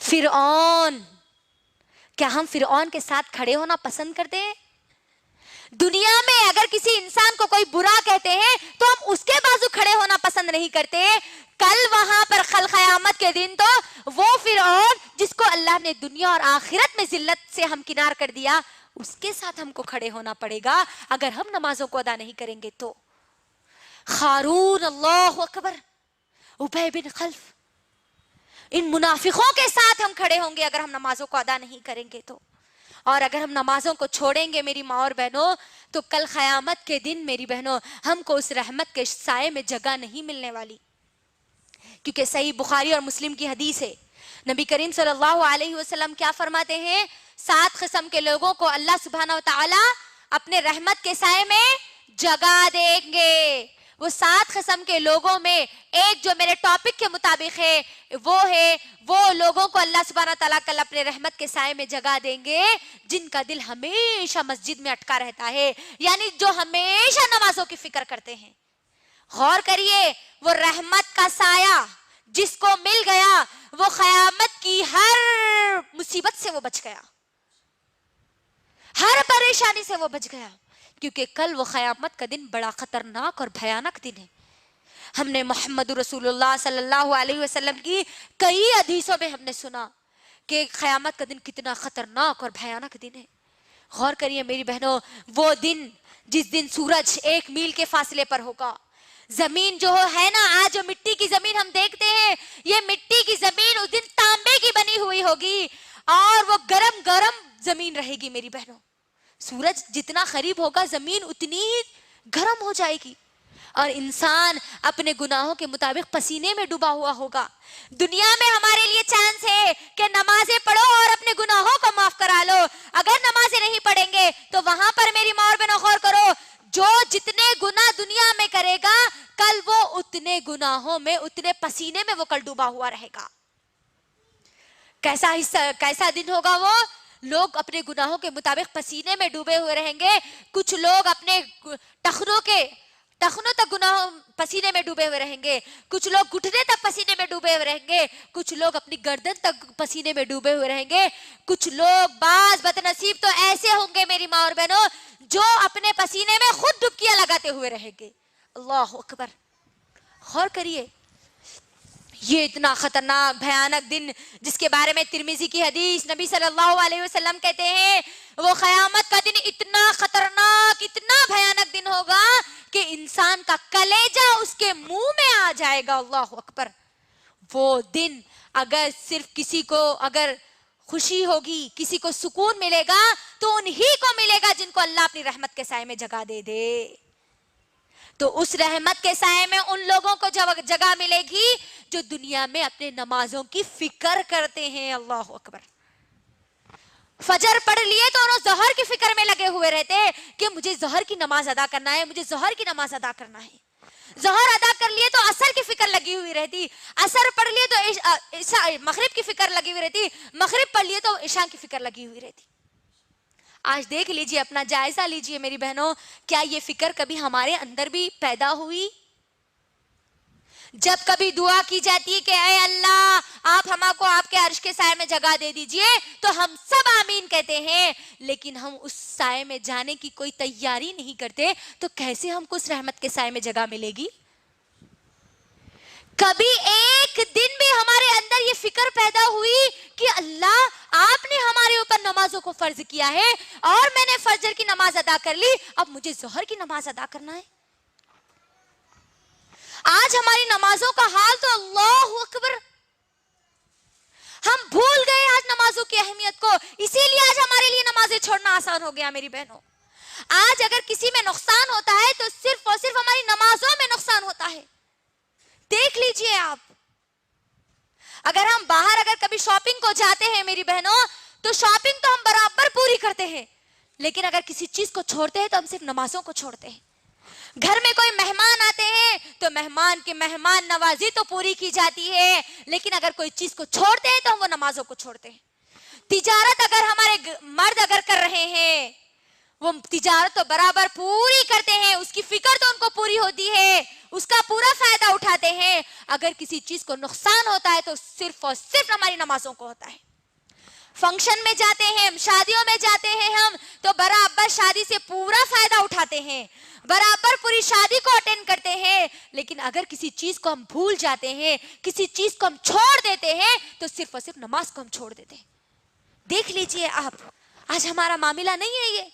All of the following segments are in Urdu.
فرعون، کیا ہم فرعون کے ساتھ کھڑے ہونا پسند کرتے ہیں؟ دنیا میں اگر کسی انسان کو کوئی برا کہتے ہیں تو ہم اس کے بازو کھڑے ہونا پسند نہیں کرتے. کل وہاں پر قیامت کے دن تو وہ فرعون جس کو اللہ نے دنیا اور آخرت میں ذلت سے ہمکنار کر دیا، اس کے ساتھ ہم کو کھڑے ہونا پڑے گا اگر ہم نمازوں کو ادا نہیں کریں گے تو. قارون، اللہ اکبر، ابی بن خلف، ان منافقوں کے ساتھ ہم کھڑے ہوں گے اگر ہم نمازوں کو ادا نہیں کریں گے تو. اور اگر ہم نمازوں کو چھوڑیں گے میری ماں اور بہنوں تو کل قیامت کے دن میری بہنوں ہم کو اس رحمت کے سائے میں جگہ نہیں ملنے والی. کیونکہ صحیح بخاری اور مسلم کی حدیث ہے، نبی کریم صلی اللہ علیہ وسلم کیا فرماتے ہیں؟ 7 قسم کے لوگوں کو اللہ سبحانہ وتعالی اپنے رحمت کے سائے میں جگہ دیں گے. وہ 7 قسم کے لوگوں میں ایک جو میرے ٹاپک کے مطابق ہے وہ لوگوں کو اللہ سبحانہ تعالیٰ کل اپنے رحمت کے سائے میں جگہ دیں گے جن کا دل ہمیشہ مسجد میں اٹکا رہتا ہے، یعنی جو ہمیشہ نمازوں کی فکر کرتے ہیں. غور کریے، وہ رحمت کا سایہ جس کو مل گیا وہ قیامت کی ہر مصیبت سے وہ بچ گیا، ہر پریشانی سے وہ بچ گیا، کیونکہ کل وہ قیامت کا دن بڑا خطرناک اور بھیانک دن ہے. ہم نے محمد رسول اللہ صلی اللہ علیہ وسلم کی کئی حدیثوں میں ہم نے سنا کہ قیامت کا دن کتنا خطرناک اور بھیانک دن ہے. غور کریے میری بہنوں، وہ دن جس دن سورج 1 میل کے فاصلے پر ہوگا، زمین جو ہے نا، آج جو مٹی کی زمین ہم دیکھتے ہیں، یہ مٹی کی زمین اس دن تانبے کی بنی ہوئی ہوگی اور وہ گرم گرم زمین رہے گی میری بہنوں. سورج جتنا قریب ہوگا زمین اتنی گرم ہو جائے گی اور انسان اپنے گناہوں کے مطابق پسینے میں ڈوبا ہوا ہوگا. دنیا میں ہمارے لیے چانس ہے کہ نمازیں پڑھو اور اپنے گناہوں کو معاف کرا لو. اگر نمازیں نہیں پڑھیں گے تو وہاں پر میری ماں اور بہنوں غور کرو، جو جتنے گناہ دنیا میں کرے گا کل وہ اتنے گناہوں میں، اتنے پسینے میں وہ کل ڈوبا ہوا رہے گا. کیسا دن ہوگا وہ؟ لوگ اپنے گناہوں کے مطابق پسینے میں ڈوبے ہوئے رہیں گے. کچھ لوگ اپنے ٹخنوں تک گناہوں پسینے میں ڈوبے ہوئے رہیں گے، کچھ لوگ گھٹنے تک پسینے میں ڈوبے ہوئے رہیں گے، کچھ لوگ اپنی گردن تک پسینے میں ڈوبے ہوئے رہیں گے. کچھ لوگ بعض بدنصیب تو ایسے ہوں گے میری ماں اور بہنوں جو اپنے پسینے میں خود ڈبکیاں لگاتے ہوئے رہیں گے. اللہ اکبر. غور کریے، یہ اتنا خطرناک بھیانک دن جس کے بارے میں ترمذی کی حدیث نبی صلی اللہ علیہ وسلم کہتے ہیں وہ قیامت کا دن اتنا خطرناک، اتنا بھیانک دن ہوگا کہ انسان کا کلیجہ اس کے منہ میں آ جائے گا. اللہ اکبر. وہ دن اگر صرف کسی کو اگر خوشی ہوگی، کسی کو سکون ملے گا تو انہی کو ملے گا جن کو اللہ اپنی رحمت کے سائے میں جگہ دے دے. تو اس رحمت کے سائے میں ان لوگوں کو جگہ ملے گی جو دنیا میں اپنے نمازوں کی فکر کرتے ہیں. اللہ اکبر. فجر پڑھ لیے تو انہوں ظہر کی فکر میں لگے ہوئے رہتے کہ مجھے ظہر کی نماز ادا کرنا ہے، مجھے ظہر کی نماز ادا کرنا ہے. ظہر ادا کر لیے تو عصر کی فکر لگی ہوئی رہتی، عصر پڑھ لیے تو مغرب کی فکر لگی ہوئی رہتی، مغرب پڑھ لیے تو عشاء کی فکر لگی ہوئی رہتی. آج دیکھ لیجئے، اپنا جائزہ لیجئے میری بہنوں، کیا یہ فکر کبھی ہمارے اندر بھی پیدا ہوئی؟ جب کبھی دعا کی جاتی ہے کہ اے اللہ آپ ہمارے کو آپ کے عرش کے سائے میں جگہ دے دیجئے تو ہم سب آمین کہتے ہیں، لیکن ہم اس سائے میں جانے کی کوئی تیاری نہیں کرتے تو کیسے ہم کو اس رحمت کے سائے میں جگہ ملے گی؟ کبھی ایک دن بھی ہمارے اندر یہ فکر پیدا ہوئی کہ اللہ آپ نے ہمارے اوپر نمازوں کو فرض کیا ہے اور میں نے فجر کی نماز ادا کر لی، اب مجھے ظہر کی نماز ادا کرنا ہے؟ آج ہماری نمازوں کا حال تو اللہ اکبر، ہم بھول گئے آج نمازوں کی اہمیت کو، اسی لیے آج ہمارے لیے نمازیں چھوڑنا آسان ہو گیا میری بہنوں. آج اگر کسی میں نقصان ہوتا ہے تو صرف اور صرف ہماری نمازوں میں نقصان ہوتا ہے. دیکھ لیجئے آپ، اگر ہم باہر اگر کبھی شاپنگ کو جاتے ہیں میری بہنوں تو شاپنگ تو ہم برابر پوری کرتے ہیں، لیکن اگر کسی چیز کو چھوڑتے ہیں تو ہم صرف نمازوں کو چھوڑتے ہیں. گھر میں کوئی مہمان آتے ہیں تو مہمان کی مہمان نوازی تو پوری کی جاتی ہے، لیکن اگر کوئی چیز کو چھوڑتے ہیں تو ہم وہ نمازوں کو چھوڑتے ہیں. تجارت اگر ہمارے مرد اگر کر رہے ہیں، وہ تجارت تو برابر پوری کرتے ہیں، اس کی فکر تو ان کو پوری ہوتی ہے، اس کا پورا فائدہ اٹھاتے ہیں. اگر کسی چیز کو نقصان ہوتا ہے تو صرف اور صرف ہماری نمازوں کو ہوتا ہے. فنکشن میں جاتے ہیں، شادیوں میں جاتے ہیں ہم تو برابر شادی سے پورا فائدہ اٹھاتے ہیں، برابر پوری شادی کو اٹینڈ کرتے ہیں. لیکن اگر کسی چیز کو ہم بھول جاتے ہیں، کسی چیز کو ہم چھوڑ دیتے ہیں تو صرف اور صرف نماز کو ہم چھوڑ دیتے ہیں. دیکھ لیجئے آپ، آج ہمارا معاملہ نہیں ہے یہ.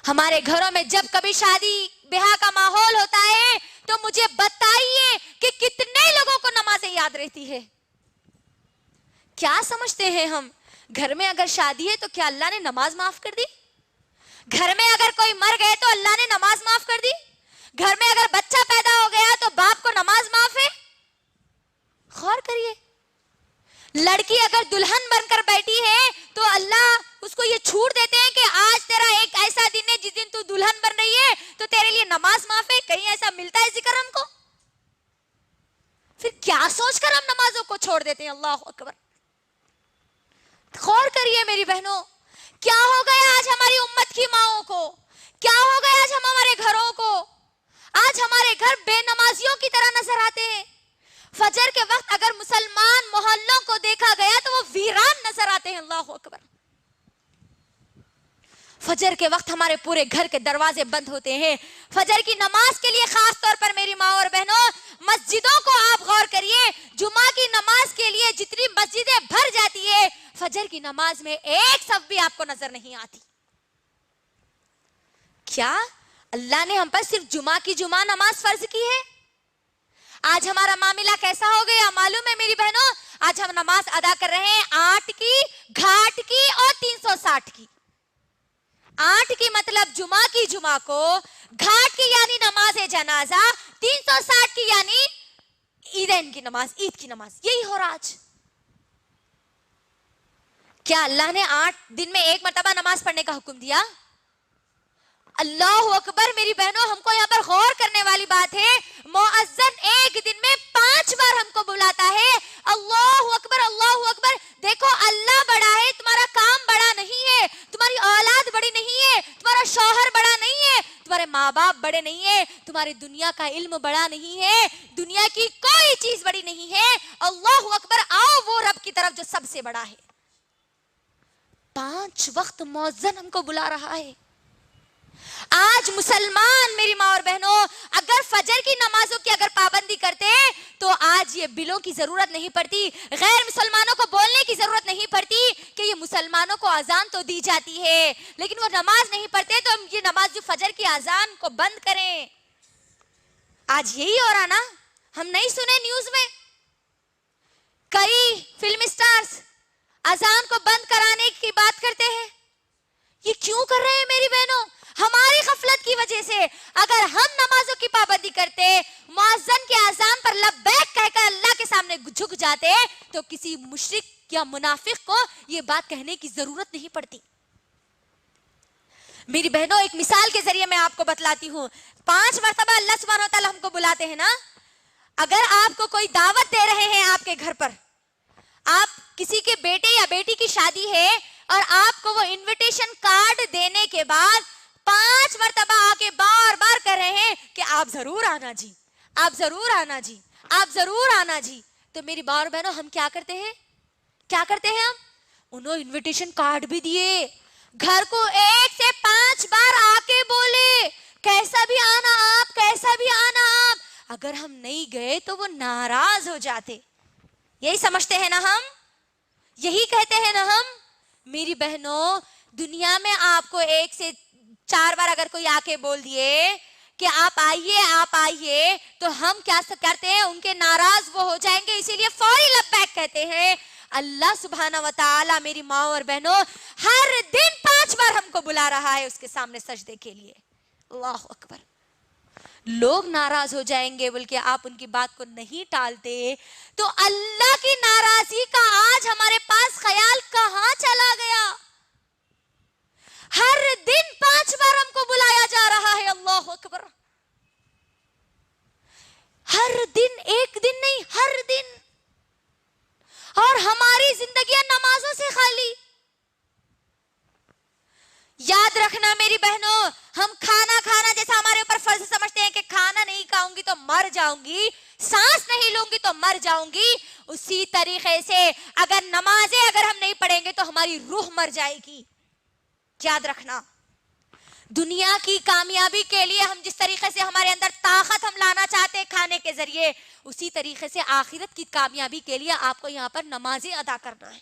ہمارے گھروں میں جب کبھی شادی بیاہ کا ماحول ہوتا ہے تو مجھے بتائیے کہ کتنے لوگوں کو نمازیں یاد رہتی ہے. کیا سمجھتے ہیں ہم؟ گھر میں اگر شادی ہے تو کیا اللہ نے نماز معاف کر دی؟ گھر میں اگر کوئی مر گئے تو اللہ نے نماز معاف کر دی؟ گھر میں اگر بچہ پیدا ہو گیا تو باپ کو نماز معاف ہے؟ غور کریے. لڑکی اگر دلہن بن کر بیٹھی ہے تو اللہ اس کو یہ چھوٹ دیتے ہیں کہ آج تیرا ایک ایسا دن ہے جس دن تو دلہن بن رہی ہے تو تیرے لیے نماز معاف ہے. کہیں ایسا ملتا ہے ذکر ہم کو؟ پھر کیا سوچ کر ہم نمازوں کو چھوڑ دیتے ہیں؟ اللہ اکبر. غور کریے میری بہنوں، کیا ہو گیا آج ہماری امت کی ماؤں کو؟ کیا ہو گیا آج ہمارے گھروں کو؟ آج ہمارے گھر بے نمازیوں کی طرح نظر آتے ہیں. فجر کے وقت اگر مسلمان محلوں کو دیکھا گیا تو وہ ویران نظر آتے ہیں. اللہ اکبر. فجر کے وقت ہمارے پورے گھر کے دروازے بند ہوتے ہیں. فجر کی نماز کے لیے خاص طور پر میری ماں اور بہنوں، مسجدوں کو آپ غور کریے. جمعہ کی نماز کے لیے جتنی مسجدیں بھر جاتی ہے، فجر کی نماز میں ایک صف بھی آپ کو نظر نہیں آتی. کیا اللہ نے ہم پر صرف جمعہ کی جمعہ نماز فرض کی ہے؟ آج ہمارا معاملہ کیسا ہو گیا معلوم ہے میری بہنوں؟ آج ہم نماز ادا کر رہے ہیں 8 کی، گھاٹ کی اور 360 کی. 8 کی مطلب جمعہ کی جمعہ کو، گھاٹ کی یعنی نماز جنازہ، 360 کی یعنی عیدین کی نماز، عید کی نماز. یہی ہو رہا آج. کیا اللہ نے 8 دن میں ایک مرتبہ نماز پڑھنے کا حکم دیا؟ اللہ اکبر. میری بہنوں، ہم کو یہاں پر غور کرنے والی بات ہے، مؤذن ایک دن میں 5 بار ہم کو بلاتا ہے. اللہ اکبر، اللہ اکبر. دیکھو اللہ بڑا ہے، تمہارا کام بڑا نہیں ہے، تمہاری اولاد بڑی نہیں ہے، تمہارا شوہر بڑا نہیں ہے، تمہارے ماں باپ بڑے نہیں ہے، تمہاری دنیا کا علم بڑا نہیں ہے، دنیا کی کوئی چیز بڑی نہیں ہے. اللہ اکبر. آؤ وہ رب کی طرف جو سب سے بڑا ہے. 5 وقت مؤذن ہم کو بلا رہا ہے. آج مسلمان میری ماں اور بہنوں اگر فجر کی نمازوں کی اگر پابندی کرتے تو آج یہ بلوں کی ضرورت نہیں پڑتی، غیر مسلمانوں کو بولنے کی ضرورت نہیں پڑتی کہ یہ مسلمانوں کو اذان تو دی جاتی ہے لیکن وہ نماز نہیں پڑھتے تو ہم یہ نماز جو فجر کی اذان کو بند کریں. آج یہی ہو رہا نا؟ ہم نہیں سنے نیوز میں کئی فلم اسٹارز اذان کو بند کرانے کی بات کرتے ہیں. یہ کیوں کر رہے ہیں میری بہنوں؟ ہماری غفلت کی وجہ سے. اگر ہم نمازوں کی پابندی کرتے، مؤذن کے اذان پر لبیک کہہ کر اللہ کے سامنے جھک جاتے تو کسی مشرک یا منافق کو یہ بات کہنے کی ضرورت نہیں پڑتی. میری بہنوں ایک مثال کے ذریعے میں آپ کو بتلاتی ہوں. 5 مرتبہ اللہ سبحانہ وتعالی ہم کو بلاتے ہیں نا. اگر آپ کو کوئی دعوت دے رہے ہیں آپ کے گھر پر، آپ کسی کے بیٹے یا بیٹی کی شادی ہے اور آپ کو وہ انویٹیشن کارڈ دینے کے بعد 5 مرتبہ آ کے بار بار کہہ رہے ہیں کہ آپ ضرور آنا جی، آپ ضرور آنا جی، آپ ضرور آنا جی، تو میری بار بہنوں ہم کیا کرتے ہیں؟ کیا کرتے ہیں ہم؟ انہوں انویٹیشن کارڈ بھی دیے، گھر کو 1 سے 5 بار آ کے بولے کیسا بھی آنا آپ، کیسا بھی آنا آپ. اگر ہم نہیں گئے تو وہ ناراض ہو جاتے. یہی سمجھتے ہیں نا ہم؟ یہی کہتے ہیں نا ہم؟ میری بہنوں دنیا میں آپ کو 1 سے 4 بار اگر کوئی آ کے بول دیے کہ آپ آئیے تو ہم کیا کرتے ہیں؟ ان کے ناراض وہ ہو جائیں گے، اسی لیے فوری لبیک کہتے ہیں. اللہ سبحانہ وتعالی میری ماں اور بہنوں ہر دن 5 بار ہم کو بلا رہا ہے اس کے سامنے سجدے کے لیے. اللہ اکبر. لوگ ناراض ہو جائیں گے بلکہ آپ ان کی بات کو نہیں ٹالتے تو اللہ کی ناراضی کا آج ہمارے پاس خیال کہاں چلا گیا؟ ہر دن 5 بار ہم کو بلایا جا رہا ہے. اللہ اکبر. ہر دن، ایک دن نہیں، ہر دن. اور ہماری زندگیاں نمازوں سے خالی. بہنوں ہم کھانا جیسا ہمارے اوپر فرض سمجھتے ہیں کہ کھانا نہیں کھاؤں گی تو مر جاؤں گی، سانس نہیں لوں گی تو مر جاؤں گی، اسی طریقے سے اگر نمازیں اگر ہم نہیں پڑھیں گے تو ہماری روح مر جائے گی۔ یاد رکھنا، دنیا کی کامیابی کے لیے ہم جس طریقے سے ہمارے اندر طاقت ہم لانا چاہتے ہیں کھانے کے ذریعے، اسی طریقے سے آخرت کی کامیابی کے لیے آپ کو یہاں پر نمازیں ادا کرنا ہے۔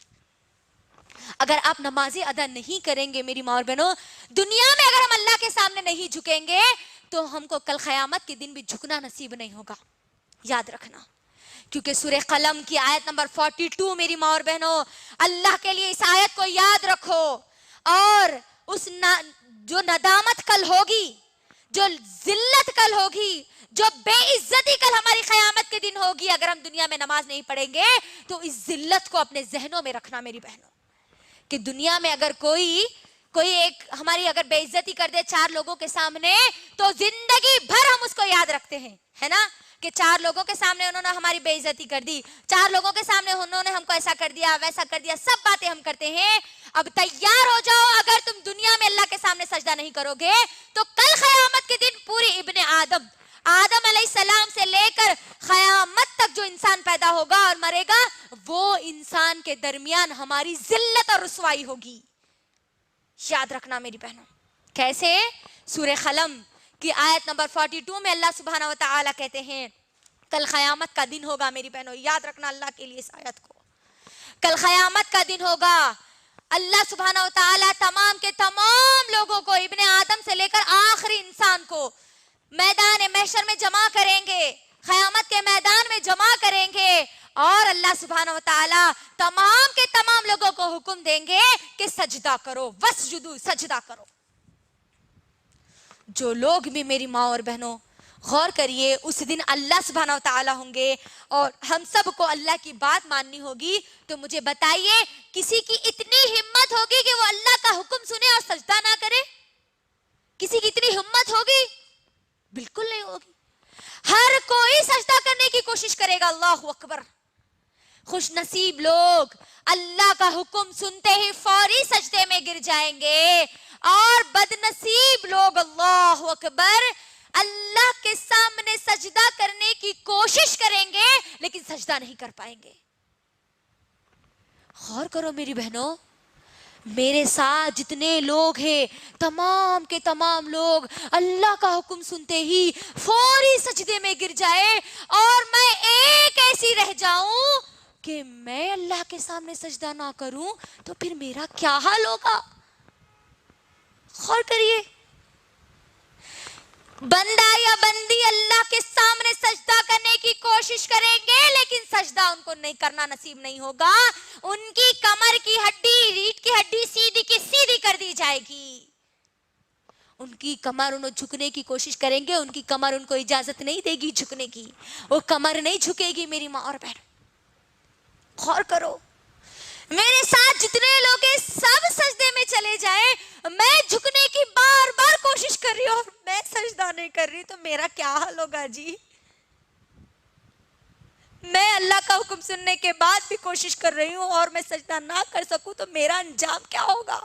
اگر آپ نمازیں ادا نہیں کریں گے میری ماں اور بہنوں، دنیا میں اگر ہم اللہ کے سامنے نہیں جھکیں گے تو ہم کو کل قیامت کے دن بھی جھکنا نصیب نہیں ہوگا۔ یاد رکھنا، کیونکہ سورہ قلم کی آیت نمبر 42 میری ماں اور بہنوں، اللہ کے لیے اس آیت کو یاد رکھو، اور اس جو ندامت کل ہوگی، جو ذلت کل ہوگی، جو بے عزتی کل ہماری قیامت کے دن ہوگی اگر ہم دنیا میں نماز نہیں پڑھیں گے، تو اس ذلت کو اپنے ذہنوں میں رکھنا میری بہنوں، کہ دنیا میں اگر کوئی ایک ہماری اگر بے عزتی کر دے 4 لوگوں کے سامنے تو زندگی بھر ہم اس کو یاد رکھتے ہیں، ہے نا، کہ 4 لوگوں کے سامنے انہوں نے ہماری بے عزتی کر دی، 4 لوگوں کے سامنے انہوں نے ہم کو ایسا کر دیا ویسا کر دیا، سب باتیں ہم کرتے ہیں۔ اب تیار ہو جاؤ، اگر تم دنیا میں اللہ کے سامنے سجدہ نہیں کرو گے تو کل قیامت کے دن پوری ابن آدم علیہ السلام سے لے کر قیامت تک جو انسان پیدا ہوگا اور مرے گا، وہ انسان کے درمیان ہماری ذلت اور رسوائی ہوگی۔ یاد رکھنا میری بہنوں، کیسے؟ سورہ قلم کی آیت نمبر 42 میں اللہ سبحانہ و تعالی کہتے ہیں کل قیامت کا دن ہوگا میری بہنوں، یاد رکھنا اللہ کے لیے اس آیت کو، کل قیامت کا دن ہوگا، اللہ سبحانہ و تعالی تمام کے تمام لوگوں کو، ابن آدم سے لے کر آخری انسان کو میدان محشر میں جمع کریں گے، قیامت کے میدان میں جمع کریں گے، اور اللہ سبحانہ و تعالی تمام کے تمام لوگوں کو حکم دیں گے کہ سجدہ کرو، وسجدو، سجدہ کرو۔ جو لوگ بھی میری ماں اور بہنوں غور کریے، اس دن اللہ سبحانہ و تعالی ہوں گے اور ہم سب کو اللہ کی بات ماننی ہوگی، تو مجھے بتائیے کسی کی اتنی ہمت ہوگی کہ وہ اللہ کا حکم سنے اور سجدہ نہ کرے؟ کسی کی اتنی ہمت ہوگی؟ بالکل نہیں ہوگی۔ ہر کوئی سجدہ کرنے کی کوشش کرے گا، اللہ اکبر۔ خوش نصیب لوگ اللہ کا حکم سنتے ہی فوری سجدے میں گر جائیں گے، اور بد نصیب لوگ اللہ اکبر اللہ کے سامنے سجدہ کرنے کی کوشش کریں گے لیکن سجدہ نہیں کر پائیں گے۔ غور کرو میری بہنوں، میرے ساتھ جتنے لوگ ہیں تمام کے تمام لوگ اللہ کا حکم سنتے ہی فوری سجدے میں گر جائے، اور میں ایک ایسی رہ جاؤں کہ میں اللہ کے سامنے سجدہ نہ کروں تو پھر میرا کیا حال ہوگا؟ غور کریے، بندہ یا بندی اللہ کے سامنے سجدہ کرنے کی کوشش کریں گے لیکن سجدہ ان کو نہیں کرنا نصیب نہیں ہوگا، ان کی کمر کی ہڈی، ریڑھ کی ہڈی سیدھی کی سیدھی کر دی جائے گی، ان کی کمر انہوں جھکنے کی کوشش کریں گے، ان کی کمر ان کو اجازت نہیں دے گی جھکنے کی، وہ کمر نہیں جھکے گی میری ماں اور بہن۔ غور کرو، میرے ساتھ جتنے لوگ ہیں سب سجدے میں چلے جائیں، میں جھکنے کی بار بار کوشش کر رہی ہوں اور میں سجدہ نہیں کر رہی تو میرا کیا حال ہوگا جی؟ میں اللہ کا حکم سننے کے بعد بھی کوشش کر رہی ہوں اور میں سجدہ نہ کر سکوں تو میرا انجام کیا ہوگا؟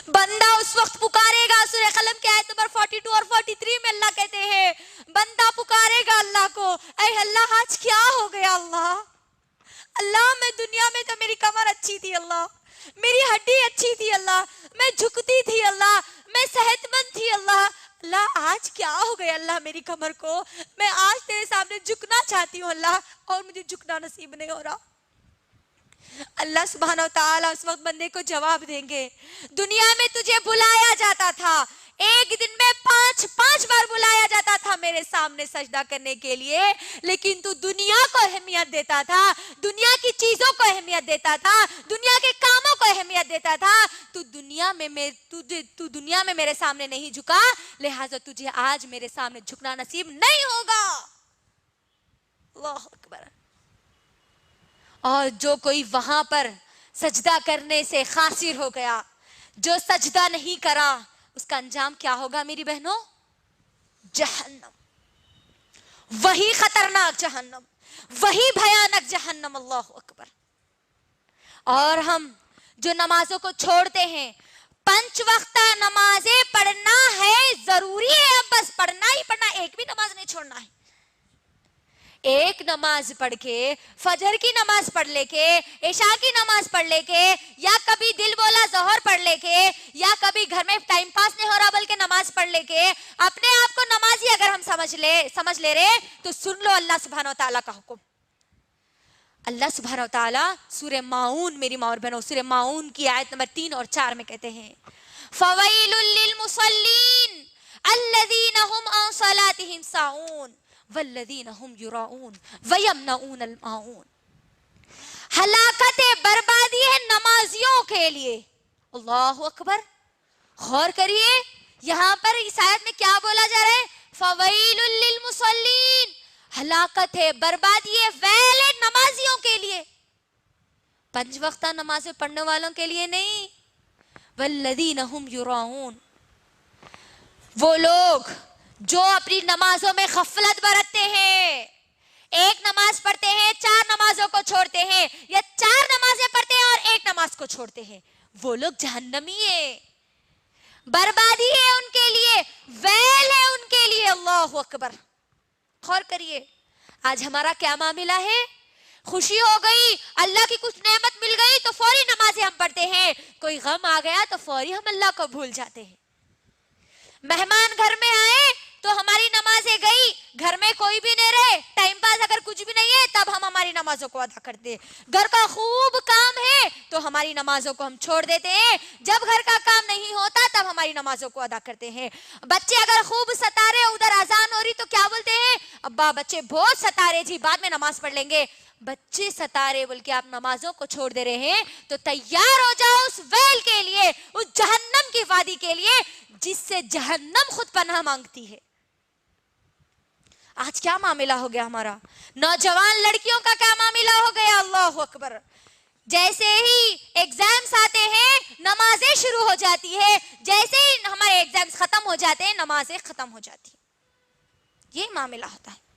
بندہ اس وقت پکارے گا، سورہ قلم کی آیت نمبر 42 اور 43 میں اللہ کہتے ہیں بندہ پکارے گا اللہ کو، اے اللہ آج کیا ہو گیا؟ اللہ میں دنیا میں تو میری کمر اچھی تھی، اللہ میری ہڈی اچھی تھی، اللہ میں جھکتی تھی، اللہ میں صحت مند تھی، اللہ آج کیا ہو گیا اللہ میری کمر کو؟ میں آج تیرے سامنے جھکنا چاہتی ہوں اللہ، اور مجھے جھکنا نصیب نہیں ہو رہا۔ اللہ سبحانہ و تعالیٰ اس وقت بندے کو جواب دیں گے، دنیا میں تجھے بلایا جاتا تھا، ایک دن میں 5 بار بلایا جاتا تھا میرے سامنے سجدہ کرنے کے لیے، لیکن تو دنیا کو اہمیت دیتا تھا، دنیا کی چیزوں کو اہمیت دیتا تھا، دنیا کے کاموں کو اہمیت دیتا تھا، تو دنیا میں میرے سامنے نہیں جھکا، لہٰذا تجھے آج میرے سامنے جھکنا نصیب نہیں ہوگا۔ اللہ اکبر۔ اور جو کوئی وہاں پر سجدہ کرنے سے قاصر ہو گیا، جو سجدہ نہیں کرا، اس کا انجام کیا ہوگا میری بہنوں؟ جہنم، وہی خطرناک جہنم، وہی بھیانک جہنم، اللہ اکبر۔ اور ہم جو نمازوں کو چھوڑتے ہیں، 5 وقتہ نمازیں پڑھنا ہے ضروری ہے، اب بس پڑھنا ہی پڑھنا، ایک بھی نماز نہیں چھوڑنا ہے. ایک نماز پڑھ کے، فجر کی نماز پڑھ لے کے، عشاء کی نماز پڑھ لے کے، یا کبھی دل بولا ظہر پڑھ لے کے، یا کبھی گھر میں ٹائم پاس نہیں ہو رہا بلکہ نماز پڑھ لے کے، اپنے آپ کو نمازی اگر ہم سمجھ لے رہے تو سن لو اللہ سبحانہ و تعالیٰ کا حکم. اللہ سبحانہ و تعالیٰ سورہ ماؤن، میری ماں اور بہنوں، سورہ ماؤن کی آیت نمبر 3 اور 4 میں کہتے ہیں فَوَيْلٌ لِّلْمُصَلِّينَ الَّذِينَ هُمْ عَن صَلَاتِهِمْ سَاهُونَ وَالَّذِينَ هُمْ يُرَاءُونَ وَيَمْنَعُونَ الْمَاعُونَ. ہلاکت بربادی ہے نمازیوں کے لیے. اللہ اکبر. غور کریے یہاں پر اس آیت میں کیا بولا جا رہا ہے؟ فَوَيْلٌ لِّلْمُصَلِّينَ. ہلاکت ہے، بربادی ہے، ویل ہے نمازیوں کے لیے. 5 وقتہ نمازیں پڑھنے والوں کے لیے نہیں. وَالَّذِينَ هُمْ يُرَاءُونَ. وہ لوگ جو اپنی نمازوں میں غفلت برتتے ہیں، ایک نماز پڑھتے ہیں 4 نمازوں کو چھوڑتے ہیں، یا 4 نمازیں پڑھتے ہیں اور ایک نماز کو چھوڑتے ہیں، وہ لوگ جہنمی ہیں. بربادی ہے ان کے لیے، ویل ہے ان کے لیے. اللہ اکبر. غور کریے آج ہمارا کیا معاملہ ہے؟ خوشی ہو گئی، اللہ کی کچھ نعمت مل گئی تو فوری نمازیں ہم پڑھتے ہیں، کوئی غم آ گیا تو فوری ہم اللہ کو بھول جاتے ہیں. مہمان گھر میں آئے تو ہماری نمازیں گئی، گھر میں کوئی بھی نہیں رہے، ٹائم پاس اگر کچھ بھی نہیں ہے تب ہم ہماری نمازوں کو ادا کرتے ہیں. گھر کا خوب کام ہے تو ہماری نمازوں کو ہم چھوڑ دیتے ہیں، جب گھر کا کام نہیں ہوتا تب ہماری نمازوں کو ادا کرتے ہیں. بچے اگر خوب ستا رہے، ادھر اذان ہو رہی تو کیا بولتے ہیں؟ ابا بچے بہت ستا رہے جی، بعد میں نماز پڑھ لیں گے. بچے ستارے بول کے آپ نمازوں کو چھوڑ دے رہے ہیں تو تیار ہو جاؤ اس ویل کے لیے، اس جہنم کی وادی کے لیے جس سے جہنم خود پناہ مانگتی ہے. آج کیا معاملہ ہو گیا ہمارا؟ نوجوان لڑکیوں کا کیا معاملہ ہو گیا؟ اللہ اکبر. جیسے ہی ایگزامز آتے ہیں نمازیں شروع ہو جاتی ہے، جیسے ہی ہمارے ایگزامز ختم ہو جاتے ہیں نمازیں ختم ہو جاتی ہیں. یہ معاملہ ہوتا ہے.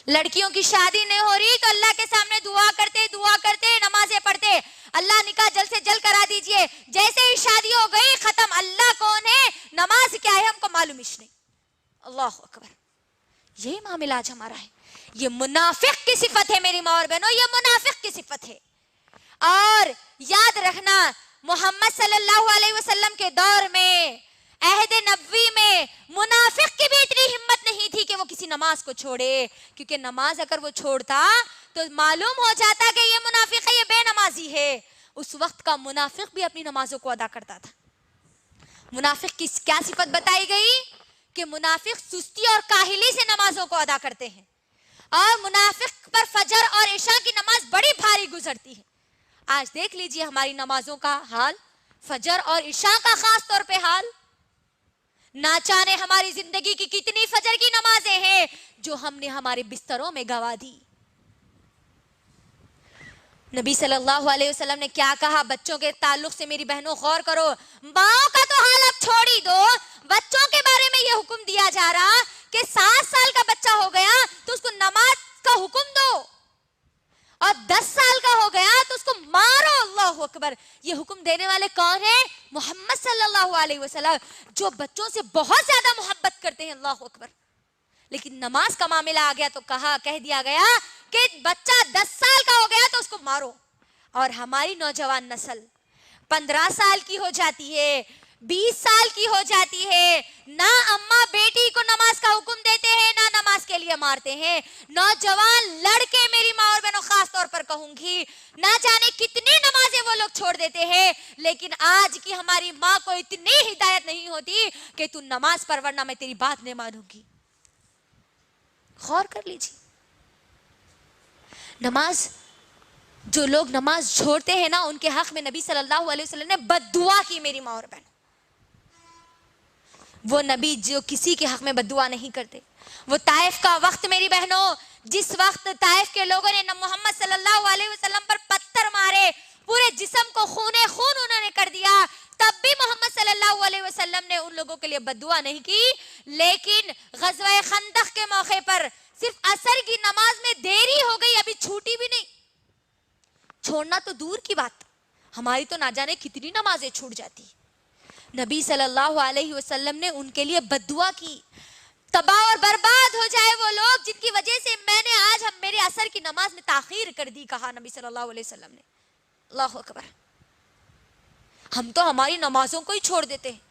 لڑکیوں کی شادی نہیں ہو رہی تو اللہ کے سامنے دعا کرتے نمازیں پڑھتے، اللہ نکاح جلد سے جلد کرا دیجئے. جیسے ہی شادی ہو گئی ختم، اللہ کون ہے، نماز کیا ہے ہم کو معلوم ہی نہیں. اللہ اکبر. یہ معاملہ آج ہمارا ہے. یہ منافق کی صفت ہے میری ماں اور بہنوں، یہ منافق کی صفت ہے. اور یاد رکھنا محمد صلی اللہ علیہ وسلم کے دور میں، عہد نبوی میں، منافق کی بھی اتنی ہمت نہیں تھی کہ وہ کسی نماز کو چھوڑے، کیونکہ نماز اگر وہ چھوڑتا تو معلوم ہو جاتا کہ یہ منافق ہے، یہ بے نمازی ہے. اس وقت کا منافق بھی اپنی نمازوں کو ادا کرتا تھا. منافق کی کیا صفت بتائی گئی؟ کہ منافق سستی اور کاہلی سے نمازوں کو ادا کرتے ہیں، اور منافق پر فجر اور عشاء کی نماز بڑی بھاری گزرتی ہے. آج دیکھ لیجئے ہماری نمازوں کا حال، فجر اور عشاء کا خاص طور پہ حال. نہ جانے ہماری زندگی کی کتنی فجر کی نمازیں ہیں جو ہم نے ہمارے بستروں میں گوا دی. نبی صلی اللہ علیہ وسلم نے کیا کہا بچوں کے تعلق سے؟ میری بہنوں غور کرو. ماؤں کا تو حال اب چھوڑ ہی دو، بچوں کے بارے میں یہ حکم دیا جا رہا کہ 7 سال کا بچہ ہو گیا تو اس کو نماز کا حکم دو، اور 10 سال کا ہو گیا تو اس کو مارو. اللہ اکبر. یہ حکم دینے والے کون ہیں؟ محمد صلی اللہ علیہ وسلم، جو بچوں سے بہت زیادہ محبت کرتے ہیں. اللہ اکبر. لیکن نماز کا معاملہ آ گیا تو کہہ دیا گیا کہ بچہ 10 سال کا ہو گیا تو اس کو مارو. اور ہماری نوجوان نسل 15 سال کی ہو جاتی ہے، 20 سال کی ہو جاتی ہے، نہ اماں بیٹی کو نماز کا حکم دیتے ہیں نہ نماز کے لیے مارتے ہیں. نوجوان لڑکے، میری ماں اور بہنوں خاص طور پر کہوں گی، نہ جانے کتنی نمازیں وہ لوگ چھوڑ دیتے ہیں. لیکن آج کی ہماری ماں کو اتنی ہدایت نہیں ہوتی کہ تو نماز پڑھ ورنہ میں تیری بات نہیں مانوں گی. غور کر لیجیے. نماز، جو لوگ نماز چھوڑتے ہیں نا ان کے حق میں نبی صلی اللہ علیہ وسلم نے بد دعا کی. میری ماں اور بہن، وہ نبی جو کسی کے حق میں بد دعا نہیں کرتے. وہ طائف کا وقت میری بہنوں، جس وقت طائف کے لوگوں نے محمد صلی اللہ علیہ وسلم پر پتھر مارے، پورے جسم کو خون انہوں نے کر دیا، تب بھی محمد صلی اللہ علیہ وسلم نے ان لوگوں کے لیے بد دعا نہیں کی. لیکن غزوہ خندق کے موقع پر صرف عصر کی نماز میں دیری ہو گئی، ابھی چھوٹی بھی نہیں. چھوڑنا تو دور کی بات، ہماری تو نہ جانے کتنی نمازیں چھوٹ جاتی. نبی صلی اللہ علیہ وسلم نے ان کے لیے بد دعا کی، تباہ اور برباد ہو جائے وہ لوگ جن کی وجہ سے میں نے آج ہم میرے عصر کی نماز میں تاخیر کر دی، کہا نبی صلی اللہ علیہ وسلم نے۔ اللہ اکبر۔ ہم تو ہماری نمازوں کو ہی چھوڑ دیتے ہیں،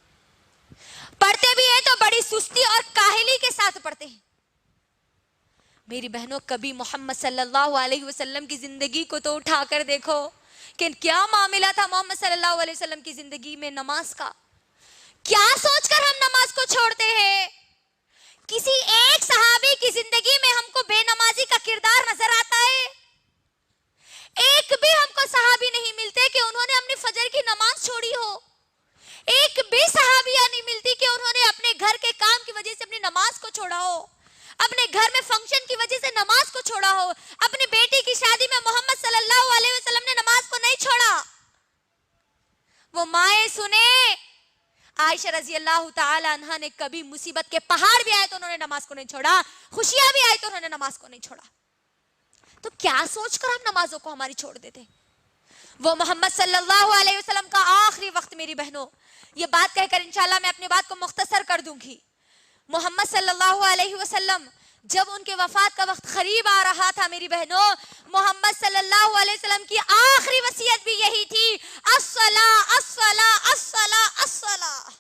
پڑھتے بھی ہیں تو بڑی سستی اور کاہلی کے ساتھ پڑھتے ہیں۔ میری بہنوں، کبھی محمد صلی اللہ علیہ وسلم کی زندگی کو تو اٹھا کر دیکھو کہ کیا معاملہ تھا محمد صلی اللہ علیہ وسلم کی زندگی میں نماز کا۔ کیا سوچ کر ہم نماز کو چھوڑتے ہیں؟ کسی ایک صحابی کی زندگی میں ہم کو بے نمازی کا کردار نظر آتا ہے؟ ایک بھی ہم کو صحابی نہیں ملتے کہ انہوں نے اپنی فجر کی نماز چھوڑی ہو۔ ایک بھی صحابیہ نہیں ملتی کہ انہوں نے اپنے گھر کے کام کی وجہ سے اپنی نماز کو چھوڑا ہو، اپنے گھر میں فنکشن کی وجہ سے نماز کو چھوڑا ہو۔ اپنی بیٹی کی شادی میں محمد صلی اللہ علیہ وسلم نے نماز کو نہیں چھوڑا۔ وہ مائیں سنے، عائشہ رضی اللہ تعالی عنہا نے کبھی مصیبت کے پہاڑ بھی آئے تو انہوں نے نماز کو نہیں چھوڑا، خوشیاں بھی آئی تو انہوں نے نماز کو نہیں چھوڑا۔ تو کیا سوچ کر ہم نمازوں کو ہماری چھوڑ دیتے؟ وہ محمد صلی اللہ علیہ وسلم کا آخری وقت، میری بہنوں، یہ بات کہہ کر انشاءاللہ میں اپنی بات کو مختصر کر دوں گی۔ محمد صلی اللہ علیہ وسلم جب ان کے وفات کا وقت قریب آ رہا تھا، میری بہنوں، محمد صلی اللہ علیہ وسلم کی آخری وصیت بھی یہی تھی، الصلاۃ الصلاۃ الصلاۃ الصلاۃ۔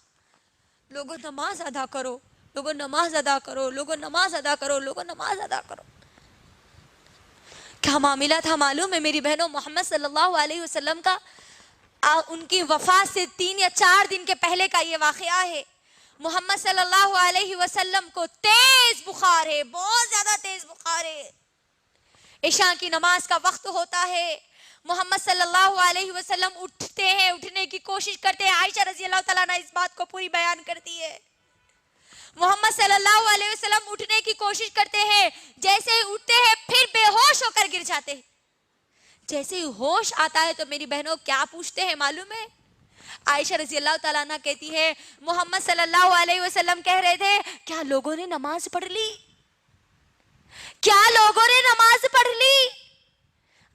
لوگوں نماز ادا کرو، لوگوں نماز ادا کرو، لوگوں نماز ادا کرو، لوگوں نماز ادا کرو۔ کیا معاملہ تھا معلوم ہے میری بہنوں؟ محمد صلی اللہ علیہ وسلم کا ان کی وفات سے 3 یا 4 دن کے پہلے کا یہ واقعہ ہے۔ محمد صلی اللہ علیہ وسلم کو تیز بخار ہے، بہت زیادہ تیز بخار ہے۔ عشاء کی نماز کا وقت ہوتا ہے، محمد صلی اللہ علیہ وسلم اٹھتے ہیں، اٹھنے کی کوشش کرتے ہیں۔ عائشہ رضی اللہ تعالیٰ عنہ اس بات کو پوری بیان کرتی ہے۔ محمد صلی اللہ علیہ وسلم اٹھنے کی کوشش کرتے ہیں، جیسے ہی اٹھتے ہیں پھر بے ہوش ہو کر گر جاتے ہیں۔ جیسے ہی ہوش آتا ہے تو میری بہنوں کیا پوچھتے ہیں معلوم ہے؟ عائشہ رضی اللہ تعالیٰ عنہ کہتی ہے، محمد صلی اللہ علیہ وسلم کہہ رہے تھے، کیا لوگوں نے نماز پڑھ لی؟ کیا لوگوں نے نماز پڑھ لی؟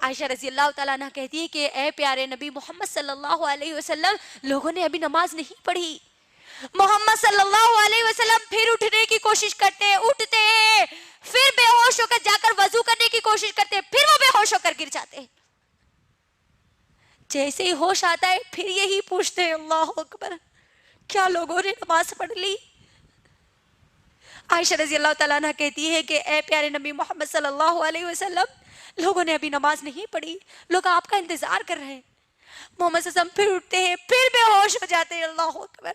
عائشہ رضی اللہ تعالیٰ عنہ کہتی ہے کہ اے پیارے نبی محمد صلی اللہ علیہ وسلم، لوگوں نے ابھی نماز نہیں پڑھی۔ محمد صلی اللہ علیہ وسلم پھر اٹھنے کی کوشش کرتے ہیں، اٹھتے ہیں، پھر بے ہوش ہو کر جا کر وضو کرنے کی کوشش کرتے ہیں، پھر وہ بے ہوش ہو کر گر جاتے ہیں۔ جیسے ہی ہوش آتا ہے پھر یہی پوچھتے ہیں، اللہ اکبر، کیا لوگوں نے نماز پڑھ لی؟ عائشہ رضی اللہ تعالیٰ عنہ کہتی ہے کہ اے پیارے نبی محمد صلی اللہ علیہ وسلم، لوگوں نے ابھی نماز نہیں پڑھی، لوگ آپ کا انتظار کر رہے ہیں۔ محمد صلی اللہ علیہ وسلم پھر اٹھتے ہیں، پھر بے ہوش ہو جاتے ہیں، اللہ اکبر۔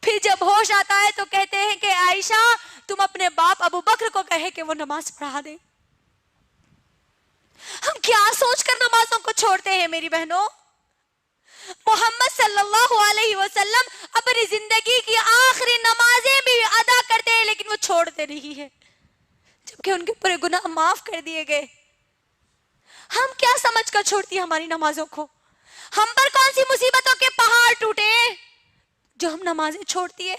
پھر جب ہوش آتا ہے تو کہتے ہیں کہ عائشہ، تم اپنے باپ ابو بکر کو کہے کہ وہ نماز پڑھا دے۔ ہم کیا سوچ کر نمازوں کو چھوڑتے ہیں میری بہنوں؟ محمد صلی اللہ علیہ وسلم اپنی زندگی کی آخری نمازیں بھی ادا کرتے ہیں لیکن وہ چھوڑتے نہیں ہیں، جبکہ ان کے پورے گناہ معاف کر دیے گئے۔ ہم کیا سمجھ کر چھوڑتی ہیں ہماری نمازوں کو؟ ہم پر کون سی مصیبتوں کے پہاڑ ٹوٹے ہیں جو ہم نمازیں چھوڑتی ہے؟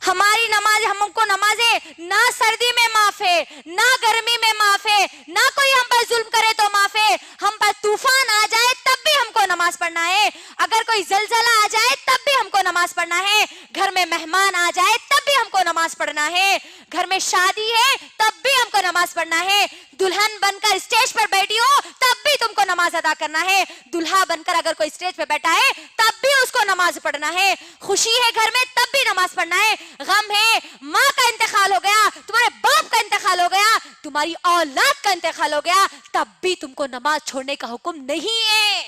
ہماری نماز، ہم کو نمازیں نہ سردی میں معاف ہے، نہ گرمی میں معاف ہے، نہ کوئی ہم پر ظلم کرے تو معاف ہے۔ ہم پر طوفان آ جائے تب بھی ہم کو نماز پڑھنا ہے، اگر کوئی زلزلہ آ جائے تب بھی ہم کو نماز پڑھنا ہے، گھر میں مہمان آ جائے تب بھی ہم کو نماز پڑھنا ہے، گھر میں شادی ہے تب بھی ہم کو نماز پڑھنا ہے، دلہن بن کر اسٹیج پر بیٹھی ہو تب بھی تم کو نماز ادا کرنا ہے، دلہا بن کر اگر کوئی اسٹیج پہ بیٹھا ہے تب بھی اس کو نماز پڑھنا ہے، خوشی ہے گھر میں تب بھی نماز پڑھنا ہے، غم ہے، ماں کا انتقال ہو گیا، تمہارے باپ کا انتقال ہو گیا، تمہاری اولاد کا انتقال ہو گیا، تب بھی تم کو نماز چھوڑنے کا حکم نہیں ہے۔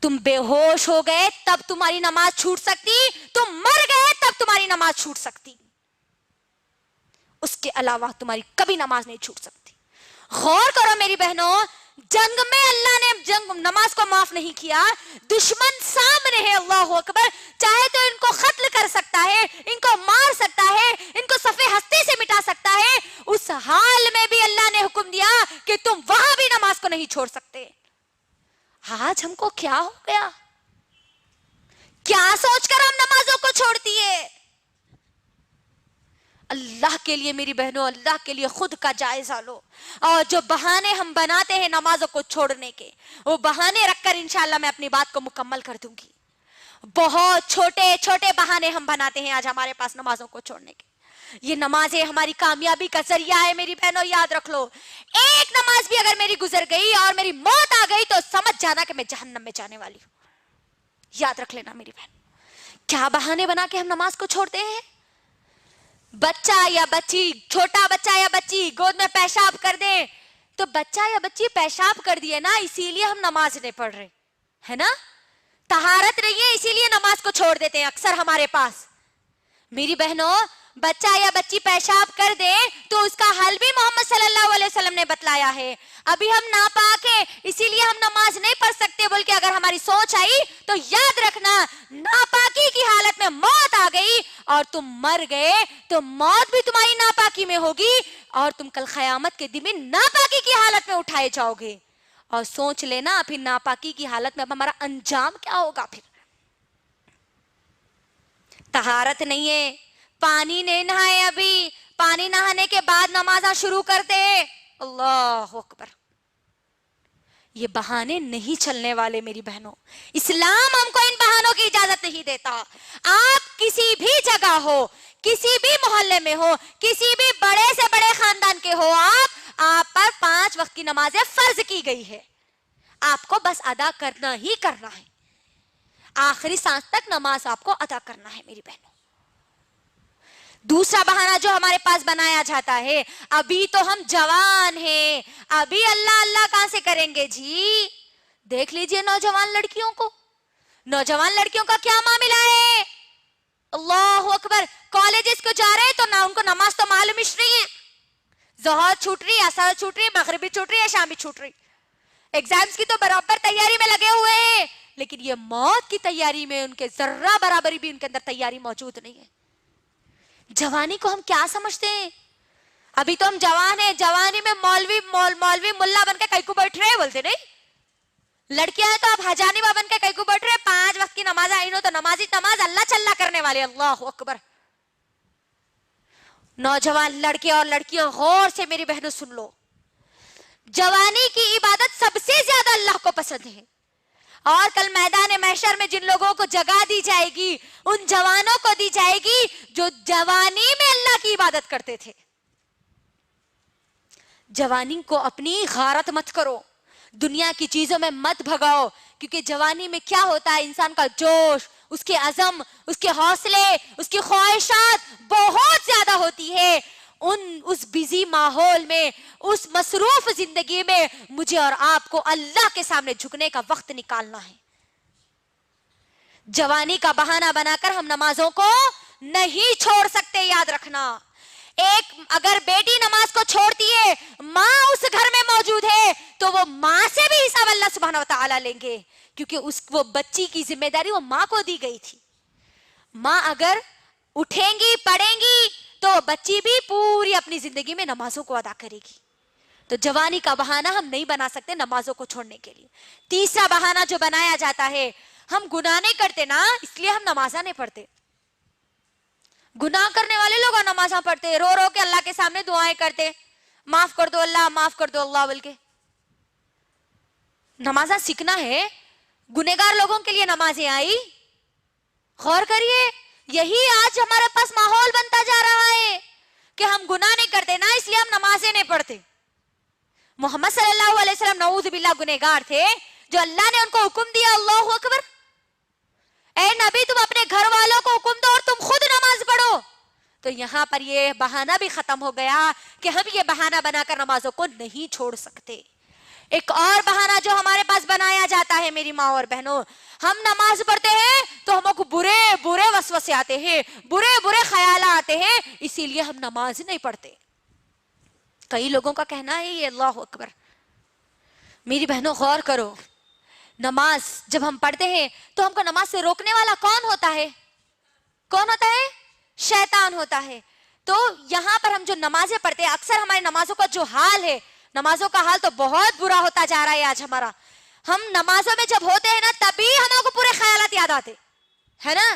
تم بے ہوش ہو گئے تب تمہاری نماز چھوٹ سکتی، تم مر گئے تب تمہاری نماز چھوٹ سکتی، اس کے علاوہ تمہاری کبھی نماز نہیں چھوٹ سکتی۔ غور کرو میری بہنوں، جنگ میں اللہ نے نماز کو معاف نہیں کیا، دشمن سامنے ہے، اللہ اکبر، چاہے تو ان کو قتل کر سکتا ہے، ان کو مار سکتا ہے، ان کو صفحے ہستی سے مٹا سکتا ہے، اس حال میں بھی اللہ نے حکم دیا کہ تم وہاں بھی نماز کو نہیں چھوڑ سکتے۔ آج ہم کو کیا ہو گیا؟ کیا سوچ کر ہم نمازوں کو چھوڑتی ہے؟ اللہ کے لیے میری بہنوں، اللہ کے لیے خود کا جائزہ لو. اور جو بہانے ہم بناتے ہیں نمازوں کو چھوڑنے کے، وہ بہانے رکھ کر انشاءاللہ میں اپنی بات کو مکمل کر دوں گی. بہت چھوٹے چھوٹے بہانے ہم بناتے ہیں آج ہمارے پاس نمازوں کو چھوڑنے کے. یہ نمازیں ہماری کامیابی کا ذریعہ ہے میری بہنوں، یاد رکھ لو. ایک نماز بھی اگر میری گزر گئی اور میری موت آ گئی تو سمجھ جانا کہ میں جہنم میں جانے والی ہوں. یاد رکھ لینا میری بہن. کیا بہانے بنا کے ہم نماز کو چھوڑتے ہیں؟ بچہ یا بچی، چھوٹا بچہ یا بچی گود میں پیشاب کر دیں تو بچہ یا بچی پیشاب کر دیے نا، اسی لیے ہم نماز نہیں پڑھ رہے ہے نا. طہارت نہیں ہے اسی لیے نماز کو چھوڑ دیتے ہیں اکثر ہمارے پاس. میری بہنوں، بچہ یا بچی پیشاب کر دے تو اس کا حل بھی محمد صلی اللہ علیہ وسلم نے بتلایا ہے. ابھی ہم ناپاک ہیں اسی لیے ہم نماز نہیں پڑھ سکتے بول کے اگر ہماری سوچ آئی تو یاد رکھنا، ناپاکی کی حالت میں موت آ گئی اور تم مر گئے تو موت بھی تمہاری ناپاکی میں ہوگی اور تم کل قیامت کے دن میں ناپاکی کی حالت میں اٹھائے جاؤ گے. اور سوچ لینا پھر ناپاکی کی حالت میں اب ہمارا انجام کیا ہوگا. پھر طہارت نہیں ہے، پانی نہیں نہائے، ابھی پانی نہانے کے بعد نمازاں شروع کرتے. اللہ اکبر. یہ بہانے نہیں چلنے والے میری بہنوں. اسلام ہم کو ان بہانوں کی اجازت نہیں دیتا. آپ کسی بھی جگہ ہو، کسی بھی محلے میں ہو، کسی بھی بڑے سے بڑے خاندان کے ہو، آپ پر 5 وقت کی نمازیں فرض کی گئی ہے. آپ کو بس ادا کرنا ہی کرنا ہے. آخری سانس تک نماز آپ کو ادا کرنا ہے میری بہنوں. دوسرا بہانہ جو ہمارے پاس بنایا جاتا ہے، ابھی تو ہم جوان ہیں، ابھی اللہ اللہ کہاں سے کریں گے جی. دیکھ لیجئے نوجوان لڑکیوں کو، نوجوان لڑکیوں کا کیا معاملہ ہے. اللہ اکبر. کالجز کو جا رہے تو نہ ان کو نماز تو معلوم ہی نہیں ہے. ظہر چھوٹ رہی، عصر چھوٹ رہی، مغربی چھوٹ رہی ہے، شامی چھوٹ رہی. ایگزامز کی تو برابر تیاری میں لگے ہوئے ہیں، لیکن یہ موت کی تیاری میں ان کے ذرہ برابری بھی ان کے اندر تیاری موجود نہیں ہے. جوانی کو ہم کیا سمجھتے ہیں؟ ابھی تو ہم جوان ہیں، جوانی میں مولوی ملا بن کے کئی کو بیٹھ رہے بولتے نہیں. لڑکیاں ہیں تو آپ حجانبہ بن کے کئی کو بیٹھ رہے. 5 وقت کی نماز آئینو تو نمازی نماز اللہ چلنا کرنے والے. اللہ اکبر. نوجوان لڑکے اور لڑکیاں غور سے میری بہنوں سن لو. جوانی کی عبادت سب سے زیادہ اللہ کو پسند ہے. اور کل میدان محشر میں جن لوگوں کو جگہ دی جائے گی ان جوانوں کو دی جائے گی جو جوانی میں اللہ کی عبادت کرتے تھے. جوانی کو اپنی غارت مت کرو، دنیا کی چیزوں میں مت بھگاؤ، کیونکہ جوانی میں کیا ہوتا ہے، انسان کا جوش، اس کے عزم، اس کے حوصلے، اس کی خواہشات بہت زیادہ ہوتی ہے. اس بیزی ماحول میں، اس مصروف زندگی میں مجھے اور آپ کو اللہ کے سامنے جھکنے کا وقت نکالنا ہے. جوانی کا بہانہ بنا کر ہم نمازوں کو نہیں چھوڑ سکتے. یاد رکھنا، ایک اگر بیٹی نماز کو چھوڑتی ہے، ماں اس گھر میں موجود ہے تو وہ ماں سے بھی حساب اللہ سبحانہ و تعالیٰ لیں گے، کیونکہ وہ بچی کی ذمہ داری وہ ماں کو دی گئی تھی. ماں اگر اٹھیں گی، پڑھیں گی تو بچی بھی پوری اپنی زندگی میں نمازوں کو ادا کرے گی. تو جوانی کا بہانہ ہم نہیں بنا سکتے نمازوں کو چھوڑنے کے لیے. تیسرا بہانہ جو بنایا جاتا ہے، ہم گناہ نہیں کرتے نا اس لیے ہم نمازاں نہیں پڑھتے. گناہ کرنے والے لوگ نمازاں پڑھتے، رو رو کے اللہ کے سامنے دعائیں کرتے، معاف کر دو اللہ، معاف کر دو اللہ بول کے. نمازاں سیکھنا ہے. گنہگار لوگوں کے لیے نمازیں آئی. غور کریے، یہی آج ہمارے پاس ماحول بنتا جا رہا ہے کہ ہم گناہ نہیں کرتے نا اس لیے ہم نمازیں نہیں پڑھتے. محمد صلی اللہ علیہ وسلم نعوذ باللہ گنہگار تھے جو اللہ نے ان کو حکم دیا. اللہ اکبر. اے نبی تم اپنے گھر والوں کو حکم دو اور تم خود نماز پڑھو. تو یہاں پر یہ بہانہ بھی ختم ہو گیا کہ ہم یہ بہانہ بنا کر نمازوں کو نہیں چھوڑ سکتے. ایک اور بہانہ جو ہمارے پاس بنایا جاتا ہے میری ماں اور بہنوں، ہم نماز پڑھتے ہیں تو ہم کو برے برے وسوسے آتے ہیں، برے برے خیالات آتے ہیں، اسی لیے ہم نماز نہیں پڑھتے. کئی لوگوں کا کہنا ہے یہ. اللہ اکبر. میری بہنوں غور کرو، نماز جب ہم پڑھتے ہیں تو ہم کو نماز سے روکنے والا کون ہوتا ہے؟ کون ہوتا ہے؟ شیطان ہوتا ہے. تو یہاں پر ہم جو نمازیں پڑھتے ہیں، اکثر ہماری نمازوں کا جو حال ہے، نمازوں کا حال تو بہت برا ہوتا جا رہا ہے آج ہمارا. ہم نمازوں میں جب ہوتے ہیں نا تبھی ہمارے کو پورے خیالات یاد آتے ہے نا.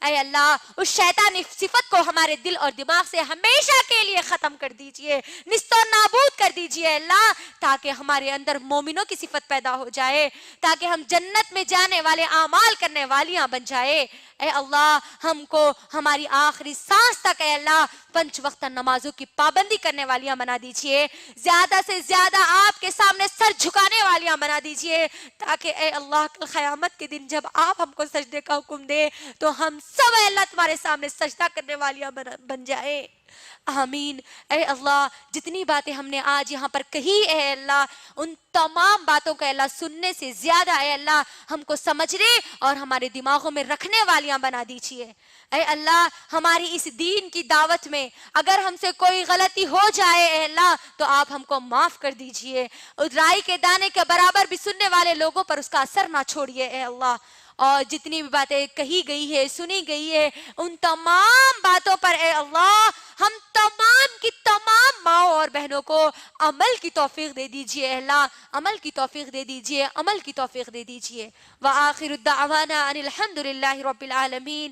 اے اللہ اس شیطانی صفت کو ہمارے دل اور دماغ سے ہمیشہ کے لیے ختم کر دیجئے، نیست و نابود کر دیجئے اے اللہ، تاکہ ہمارے اندر مومنوں کی صفت پیدا ہو جائے، تاکہ ہم جنت میں جانے والے اعمال کرنے والیاں بن جائے۔ اے اللہ ہم کو ہماری آخری سانس تک اے اللہ 5 وقت نمازوں کی پابندی کرنے والیاں بنا دیجئے، زیادہ سے زیادہ آپ کے سامنے سر جھکانے والیاں بنا دیجئے، تاکہ اے اللہ کل قیامت کے دن جب آپ ہم کو سجدے کا حکم دے تو ہم سب اے اللہ تمہارے سامنے سجدہ کرنے والیاں بن جائے۔ آمین۔ اے اللہ جتنی باتیں ہم نے آج یہاں پر کہی اے اللہ، ان تمام باتوں کا اے اللہ سننے سے زیادہ اے اللہ ہم کو سمجھنے اور ہمارے دماغوں میں رکھنے والیاں بنا دیجئے۔ اے اللہ ہماری اس دین کی دعوت میں اگر ہم سے کوئی غلطی ہو جائے اے اللہ تو آپ ہم کو معاف کر دیجئے، رائی کے دانے کے برابر بھی سننے والے لوگوں پر اس کا اثر نہ چھوڑیے اے اللہ، اور جتنی بھی باتیں کہی گئی ہے سنی گئی ہے ان تمام باتوں پر اے اللہ ہم تمام کی تمام ماؤں اور بہنوں کو عمل کی توفیق دے دیجئے اے اللہ، عمل کی توفیق دے دیجئے، عمل کی توفیق دے دیجئے۔ وآخر الدعوانا ان الحمد للہ رب العالمین۔